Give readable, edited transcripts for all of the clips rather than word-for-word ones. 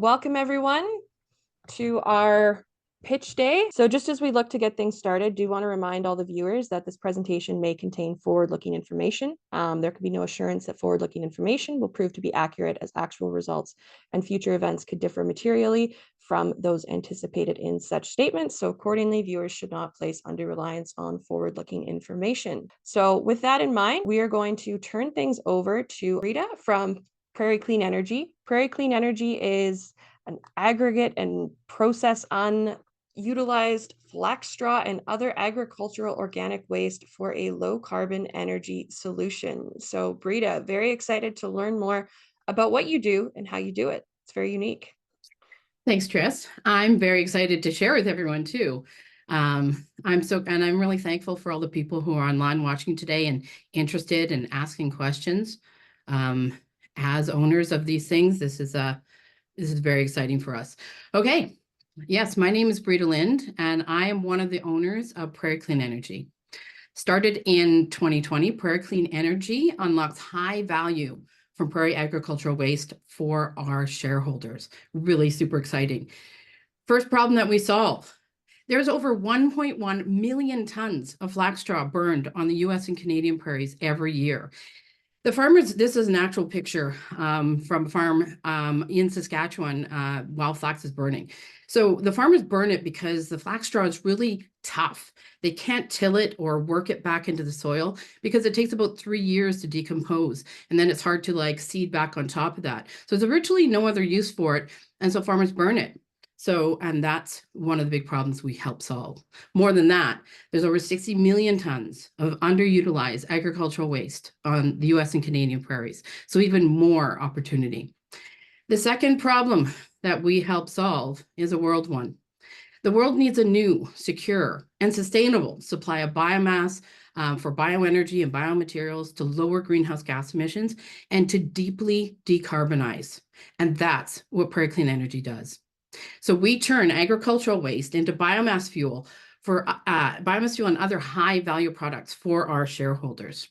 Welcome everyone to our pitch day. So just as we look to get things started, do want to remind all the viewers that this presentation may contain forward-looking information. There can be no assurance that forward-looking information will prove to be accurate, as actual results and future events could differ materially from those anticipated in such statements. So accordingly, viewers should not place undue reliance on forward-looking information. So with that in mind, we are going to turn things over to Rita from Prairie Clean Energy. Prairie Clean Energy is an aggregate and process unutilized flax straw and other agricultural organic waste for a low carbon energy solution. So Brita, very excited to learn more about what you do and how you do it. It's very unique. Thanks, Tris. I'm very excited to share with everyone too. I'm really thankful for all the people who are online watching today and interested in asking questions. As owners of these things, this is very exciting for us. Okay, yes, my name is Brita Lind, and I am one of the owners of Prairie Clean Energy. Started in 2020, Prairie Clean Energy unlocks high value from prairie agricultural waste for our shareholders. Really super exciting. First problem that we solve. There's over 1.1 million tons of flax straw burned on the US and Canadian prairies every year. The farmers, this is an actual picture from a farm in Saskatchewan while flax is burning. So the farmers burn it because the flax straw is really tough. They can't till it or work it back into the soil because it takes about 3 years to decompose. And then it's hard to seed back on top of that. So there's virtually no other use for it. And so farmers burn it. And that's one of the big problems we help solve. More than that, there's over 60 million tons of underutilized agricultural waste on the US and Canadian prairies. So even more opportunity. The second problem that we help solve is a world one. The world needs a new, secure, and sustainable supply of biomass for bioenergy and biomaterials to lower greenhouse gas emissions and to deeply decarbonize. And that's what Prairie Clean Energy does. So we turn agricultural waste into biomass fuel and other high value products for our shareholders.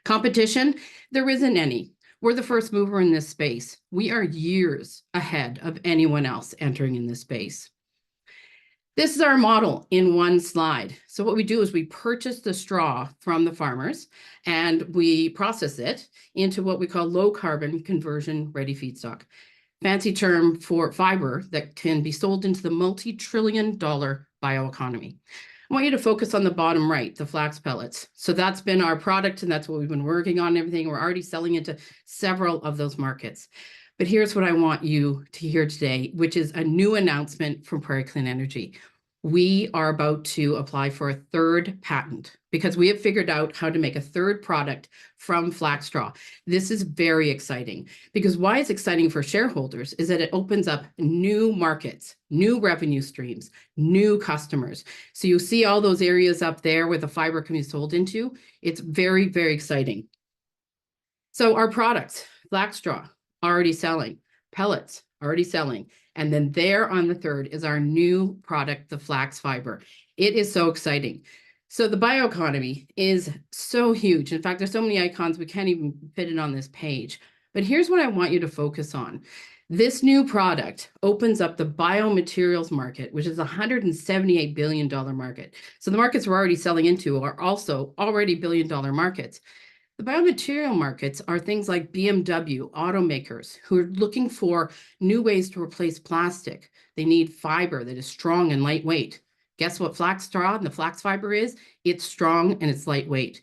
Competition, there isn't any. We're the first mover in this space. We are years ahead of anyone else entering in this space. This is our model in one slide. So what we do is we purchase the straw from the farmers and we process it into what we call low carbon conversion ready feedstock. Fancy term for fiber that can be sold into the multi-trillion-dollar bioeconomy. I want you to focus on the bottom right, the flax pellets. So that's been our product and that's what we've been working on and everything. We're already selling into several of those markets. But here's what I want you to hear today, which is a new announcement from Prairie Clean Energy. We are about to apply for a third patent because we have figured out how to make a third product from flax straw. This is very exciting because why it's exciting for shareholders is that it opens up new markets, new revenue streams, new customers. So you see all those areas up there where the fiber can be sold into. It's very, very exciting. So our products, flax straw, already selling, pellets, already selling. And then there on the third is our new product, the flax fiber. It is so exciting. So the bioeconomy is so huge. In fact, there's so many icons, we can't even fit it on this page. But here's what I want you to focus on. This new product opens up the biomaterials market, which is a $178 billion market. So the markets we're already selling into are also already billion-dollar markets. The biomaterial markets are things like BMW, automakers who are looking for new ways to replace plastic. They need fiber that is strong and lightweight. Guess what flax straw and the flax fiber is? It's strong and it's lightweight.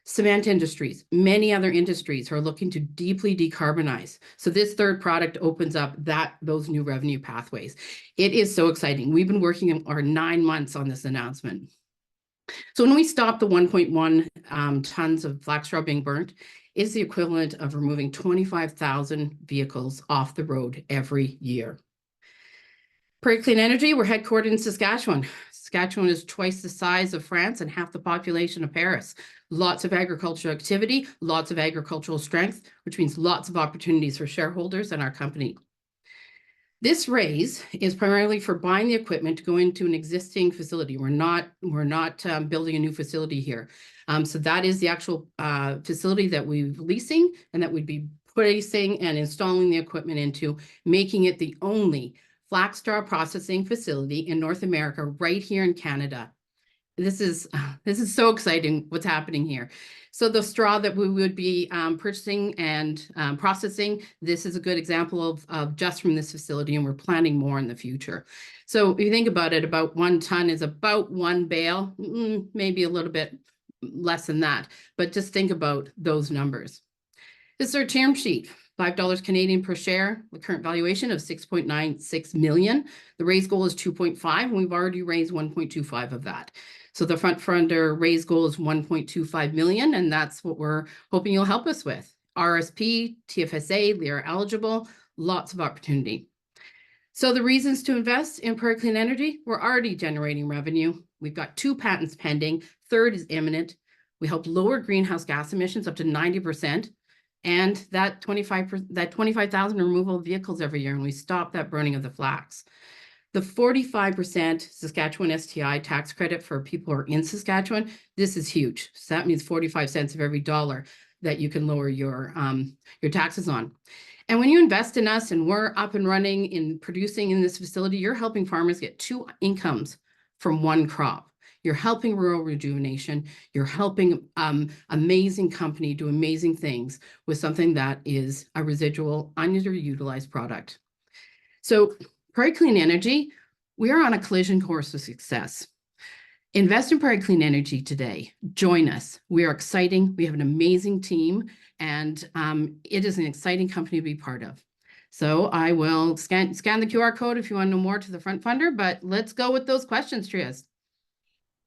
Cement industries, many other industries are looking to deeply decarbonize. So this third product opens up those new revenue pathways. It is so exciting. We've been working our 9 months on this announcement. So when we stop the 1.1 tons of flax straw being burnt, it's the equivalent of removing 25,000 vehicles off the road every year. Prairie Clean Energy, we're headquartered in Saskatchewan. Saskatchewan is twice the size of France and half the population of Paris. Lots of agricultural activity, lots of agricultural strength, which means lots of opportunities for shareholders and our company. This raise is primarily for buying the equipment to go into an existing facility. We're not building a new facility here. So that is the actual facility that we're leasing and that we'd be placing and installing the equipment into, making it the only flax straw processing facility in North America, right here in Canada. This is so exciting what's happening here. So the straw that we would be purchasing and processing, this is a good example of just from this facility, and we're planning more in the future. So if you think about it, about 1 ton is about 1 bale, maybe a little bit less than that, but just think about those numbers. This is our term sheet. $5 Canadian per share, the current valuation of 6.96 million. The raise goal is 2.5, and we've already raised 1.25 of that. So the FrontFundr raise goal is 1.25 million, and that's what we're hoping you'll help us with. RSP, TFSA, they are eligible, lots of opportunity. So the reasons to invest in Prairie Clean Energy, we're already generating revenue. We've got 2 patents pending, 3rd is imminent. We help lower greenhouse gas emissions up to 90%. And that 25,000 removal of vehicles every year, and we stop that burning of the flax. The 45% Saskatchewan STI tax credit for people who are in Saskatchewan, this is huge. So that means 45 cents of every dollar that you can lower your taxes on. And when you invest in us and we're up and running in producing in this facility, you're helping farmers get 2 incomes from 1 crop. You're helping rural rejuvenation. You're helping amazing company do amazing things with something that is a residual, underutilized product. So Prairie Clean Energy, we are on a collision course with success. Invest in Prairie Clean Energy today. Join us. We are exciting. We have an amazing team, and it is an exciting company to be part of. So I will scan the QR code if you want to know more to the FrontFundr, but let's go with those questions, Trias.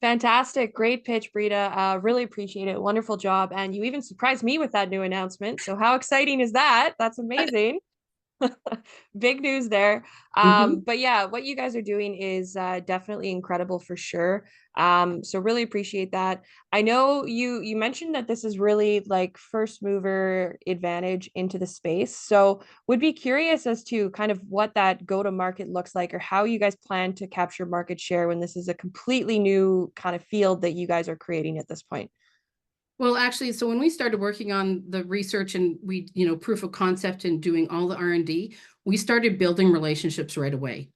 Fantastic. Great pitch, Brita. Really appreciate it. Wonderful job. And you even surprised me with that new announcement. So how exciting is that? That's amazing. Big news there. But yeah, what you guys are doing is definitely incredible for sure. So really appreciate that. I know you mentioned that this is really like first mover advantage into the space. So would be curious as to kind of what that go to market looks like, or how you guys plan to capture market share when this is a completely new kind of field that you guys are creating at this point. Well, actually, so when we started working on the research and we, proof of concept and doing all the R&D, we started building relationships right away.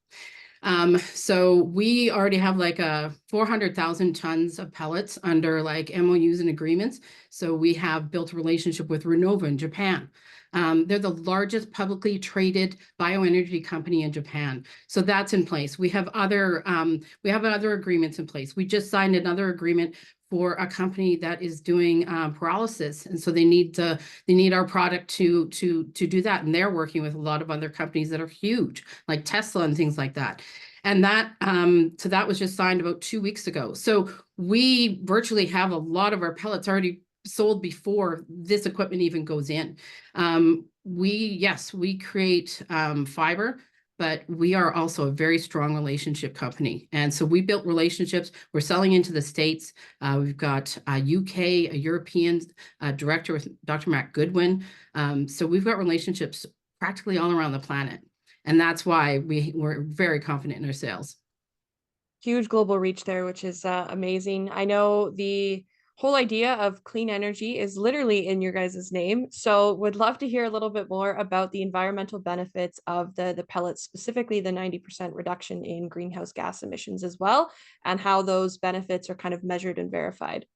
So we already have like 400,000 tons of pellets under like MOUs and agreements. So we have built a relationship with Renova in Japan. They're the largest publicly traded bioenergy company in Japan. So that's in place. We have other agreements in place. We just signed another agreement for a company that is doing pyrolysis, and so they need our product to do that, and they're working with a lot of other companies that are huge, like Tesla and things like that. And that so that was just signed about 2 weeks ago. So we virtually have a lot of our pellets already sold before this equipment even goes in. We create fiber, but we are also a very strong relationship company. And so we built relationships. We're selling into the States. We've got a UK, a European director with Dr. Matt Goodwin. So we've got relationships practically all around the planet. And that's why we're very confident in our sales. Huge global reach there, which is amazing. I know the whole idea of clean energy is literally in your guys' name. So would love to hear a little bit more about the environmental benefits of the pellets, specifically the 90% reduction in greenhouse gas emissions as well, and how those benefits are kind of measured and verified.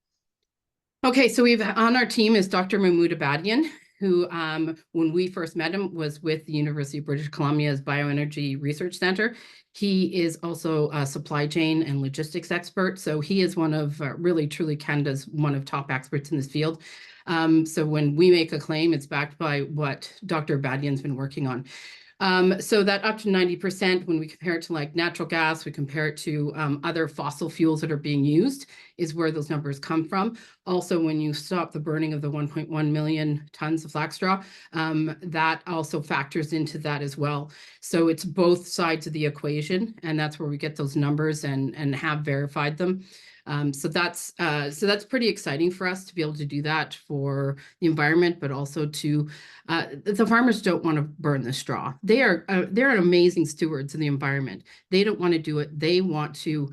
Okay, so we've on our team is Dr. Mahmoud Abadian, who when we first met him was with the University of British Columbia's Bioenergy Research Center. He is also a supply chain and logistics expert. So he is one of really, truly Canada's one of top experts in this field. So when we make a claim, it's backed by what Dr. Abadian's been working on. So that up to 90%, when we compare it to like natural gas, we compare it to other fossil fuels that are being used, is where those numbers come from. Also, when you stop the burning of the 1.1 million tons of flax straw, that also factors into that as well. So it's both sides of the equation, and that's where we get those numbers and have verified them. So that's pretty exciting for us to be able to do that for the environment, but also to the farmers don't want to burn the straw. They're amazing stewards of the environment. They don't want to do it. They want to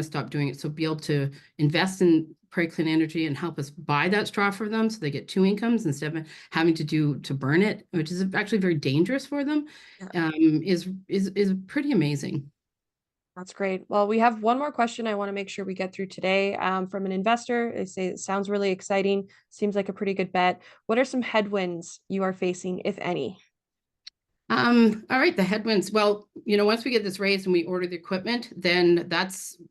stop doing it. So be able to invest in Prairie Clean Energy and help us buy that straw for them, so they get two incomes instead of having to burn it, which is actually very dangerous for them, is pretty amazing. That's great. Well, we have one more question I want to make sure we get through today from an investor. They say it sounds really exciting. Seems like a pretty good bet. What are some headwinds you are facing, if any? All right, the headwinds. Well, once we get this raised and we order the equipment, then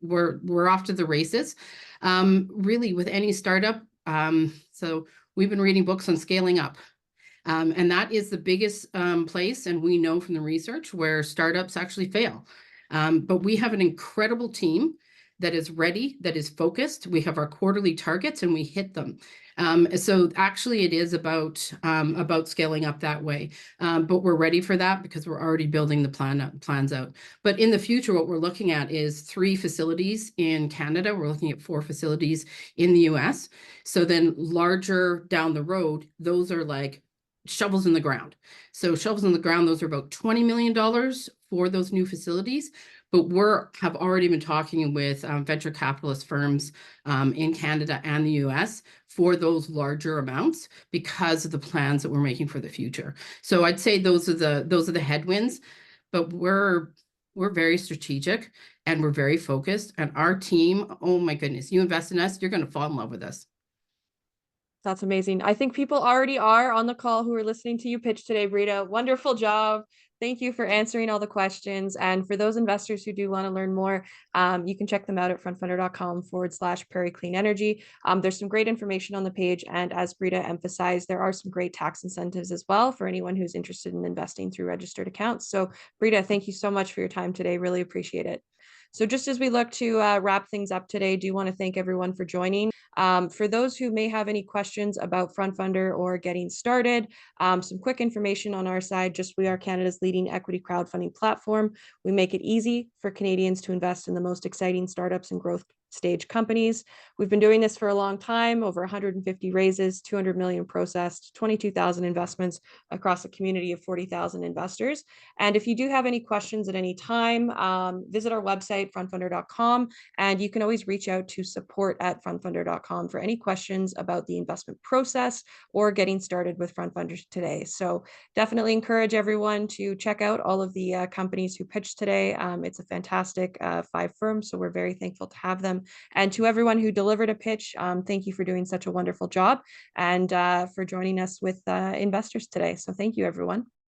we're off to the races. Really, with any startup. So we've been reading books on scaling up. And that is the biggest place, and we know from the research where startups actually fail. But we have an incredible team that is ready, that is focused. We have our quarterly targets and we hit them. So actually it is about scaling up that way. But we're ready for that because we're already building the plans out. But in the future, what we're looking at is 3 facilities in Canada. We're looking at 4 facilities in the US. So then larger down the road, those are like shovels in the ground. So shovels in the ground, those are about $20 million for those new facilities. But have already been talking with venture capitalist firms in Canada and the US for those larger amounts because of the plans that we're making for the future. So I'd say those are the headwinds, but we're very strategic and we're very focused. And our team, oh my goodness, you invest in us, you're going to fall in love with us. That's amazing. I think people already are on the call who are listening to you pitch today, Brita. Wonderful job. Thank you for answering all the questions. And for those investors who do want to learn more, you can check them out at frontfundr.com/Prairie Clean Energy. There's some great information on the page. And as Brita emphasized, there are some great tax incentives as well for anyone who's interested in investing through registered accounts. So Brita, thank you so much for your time today. Really appreciate it. So just as we look to wrap things up today, do want to thank everyone for joining. For those who may have any questions about FrontFundr or getting started, some quick information on our side. Just we are Canada's leading equity crowdfunding platform. We make it easy for Canadians to invest in the most exciting startups and growth stage companies. We've been doing this for a long time, over 150 raises, 200 million processed, 22,000 investments across a community of 40,000 investors. And if you do have any questions at any time, visit our website, frontfundr.com, and you can always reach out to support@frontfundr.com for any questions about the investment process or getting started with FrontFundr today. So definitely encourage everyone to check out all of the companies who pitched today. It's a fantastic 5 firms, so we're very thankful to have them. And to everyone who delivered a pitch, thank you for doing such a wonderful job and for joining us with investors today. So thank you, everyone.